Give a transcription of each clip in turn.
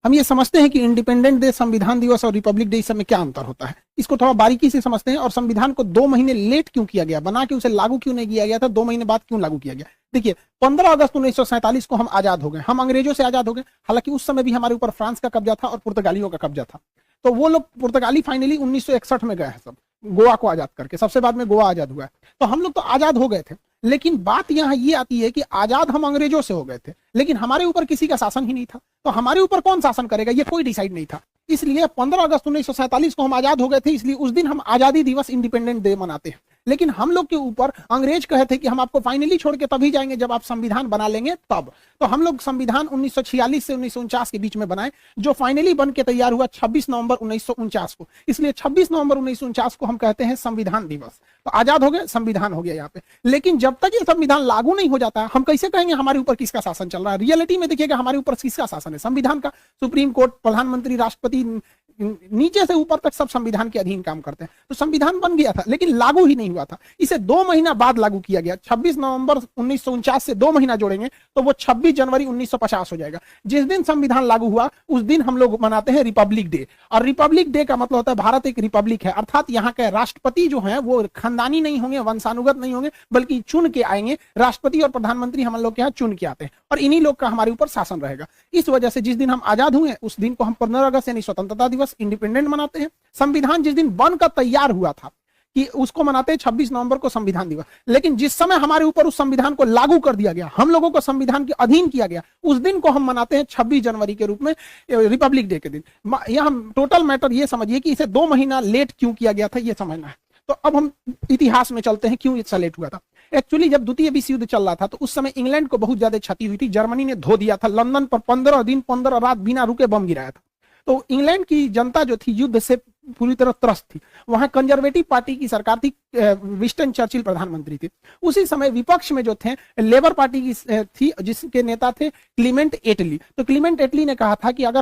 हम ये समझते हैं कि इंडिपेंडेंट डे, संविधान दिवस और रिपब्लिक डे, इस सब में क्या अंतर होता है, इसको थोड़ा बारीकी से समझते हैं। और संविधान को 2 महीने लेट क्यों किया गया, बना के उसे लागू क्यों नहीं किया गया था, 2 महीने बाद क्यों लागू किया गया। देखिए 15 अगस्त 1947 को हम आजाद हो गए, हम अंग्रेजों से आजाद हो गए। हालांकि उस समय भी हमारे ऊपर फ्रांस का कब्जा था और पुर्तगालियों का कब्जा था। तो वो लोग पुर्तगाली फाइनली 1961 में गए हैं सब, गोवा को आजाद करके, सबसे बाद में गोवा आजाद हुआ है। तो हम लोग तो आजाद हो गए थे, लेकिन बात यहाँ ये आती है कि आजाद हम अंग्रेजों से हो गए थे, लेकिन हमारे ऊपर किसी का शासन ही नहीं था। तो हमारे ऊपर कौन शासन करेगा, ये कोई डिसाइड नहीं था। इसलिए 15 अगस्त 1947 को हम आजाद हो गए थे, इसलिए उस दिन हम आजादी दिवस, इंडिपेंडेंट डे मनाते हैं। लेकिन हम लोग के ऊपर अंग्रेज कहे थे कि हम आपको फाइनली छोड़ के तभी जाएंगे जब आप संविधान बना लेंगे तब। तो हम लोग संविधान 1946 से 1949 के बीच में बनाए, जो फाइनली बन के तैयार हुआ 26 नवंबर 1949 को। इसलिए 26 नवंबर 1949 को हम कहते हैं संविधान दिवस। तो आजाद हो गए, संविधान हो गया यहाँ पे। लेकिन जब तक ये संविधान लागू नहीं हो जाता, हम कैसे कहेंगे हमारे ऊपर किसका शासन चल रहा है। रियलिटी में देखिएगा हमारे ऊपर किसका शासन है, संविधान का। सुप्रीम कोर्ट, प्रधानमंत्री, राष्ट्रपति, नीचे से ऊपर तक सब संविधान के अधीन काम करते हैं। तो संविधान बन गया था लेकिन लागू ही नहीं हुआ था। इसे 2 महीना बाद लागू किया गया। 26 नवंबर 1949 से 2 महीना जोड़ेंगे तो वो 26 जनवरी 1950 हो जाएगा। जिस दिन संविधान लागू हुआ उस दिन हम लोग मनाते हैं रिपब्लिक डे। और रिपब्लिक डे का मतलब होता है भारत एक रिपब्लिक है, अर्थात यहाँ के राष्ट्रपति जो है वो खानदानी नहीं होंगे, वंशानुगत नहीं होंगे, बल्कि चुन के आएंगे। राष्ट्रपति और प्रधानमंत्री हम लोग के यहाँ चुन के आते हैं और इन्हीं लोग का हमारे ऊपर शासन रहेगा। इस वजह से जिस दिन हम आजाद हुए उस दिन को हम 15 अगस्त यानी स्वतंत्रता दिवस, इंडिपेंडेंट मनाते हैं। संविधान जिस दिन बनकर तैयार हुआ था कि उसको मनाते हैं 26 नवंबर को संविधान दिवस। लेकिन जिस समय हमारे ऊपर उस संविधान को लागू कर दिया गया, हम लोगों को संविधान के अधीन किया गया, उस दिन को हम मनाते हैं 26 जनवरी के रूप में, रिपब्लिक डे के दिन। यह हम टोटल मैटर ये समझिए कि इसे 2 महीना लेट क्यों किया गया था, ये समझना है। तो अब हम इतिहास में चलते हैं, क्यों इतना लेट हुआ था। एक्चुअली जब द्वितीय विश्व युद्ध चल रहा था तो उस समय इंग्लैंड को बहुत ज्यादा क्षति हुई थी। जर्मनी ने धो दिया था, लंदन पर 15 दिन 15 रात बिना रुके बम गिराया था। तो इंग्लैंड की जनता जो थी युद्ध से पूरी तरह त्रस्त थी। वहां कंजर्वेटिव पार्टी की सरकार थी, विंस्टन चर्चिल प्रधानमंत्री थे। उसी समय विपक्ष में जो थे लेबर पार्टी की थी, जिसके नेता थे क्लीमेंट एटली। तो क्लीमेंट एटली ने कहा था कि अगर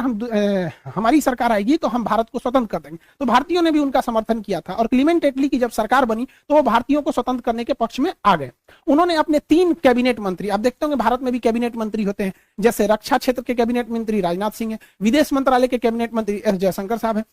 हमारी सरकार आएगी तो हम भारत को स्वतंत्र कर देंगे। तो भारतीयों ने भी उनका समर्थन किया था और क्लीमेंट एटली की जब सरकार बनी तो वो भारतीयों को स्वतंत्र करने के पक्ष में आ गए। उन्होंने अपने 3 कैबिनेट मंत्री, आप देखते होंगे भारत में भी कैबिनेट मंत्री होते हैं, जैसे रक्षा क्षेत्र के कैबिनेट मंत्री राजनाथ सिंह है, विदेश मंत्रालय के कैबिनेट मंत्री एस जयशंकर साहब है।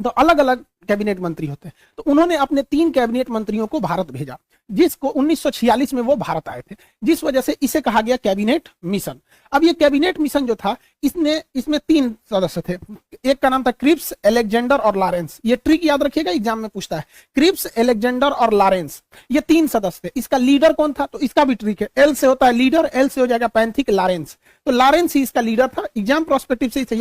तो अलग अलग कैबिनेट मंत्री होते हैं। तो उन्होंने अपने 3 कैबिनेट मंत्रियों को भारत भेजा, जिसको 1946 में वो भारत आए थे, जिस वजह से इसे कहा गया कैबिनेट मिशन। अब ये कैबिनेट मिशन जो था इसमें 3 सदस्य थे। एक का नाम था क्रिप्स, अलेक्जेंडर और लॉरेंस। ये ट्रिक याद रखिएगा, एग्जाम में पूछता है। क्रिप्स, अलेक्जेंडर और लॉरेंस, ये 3 सदस्य थे। इसका लीडर कौन था, तो इसका भी ट्रिक है। एल से होता है लीडर, एल से हो जाएगा पैंथिक, लॉरेंस। तो लॉरेंस ही इसका लीडर था। एग्जाम प्रोस्पेक्टिव से इसे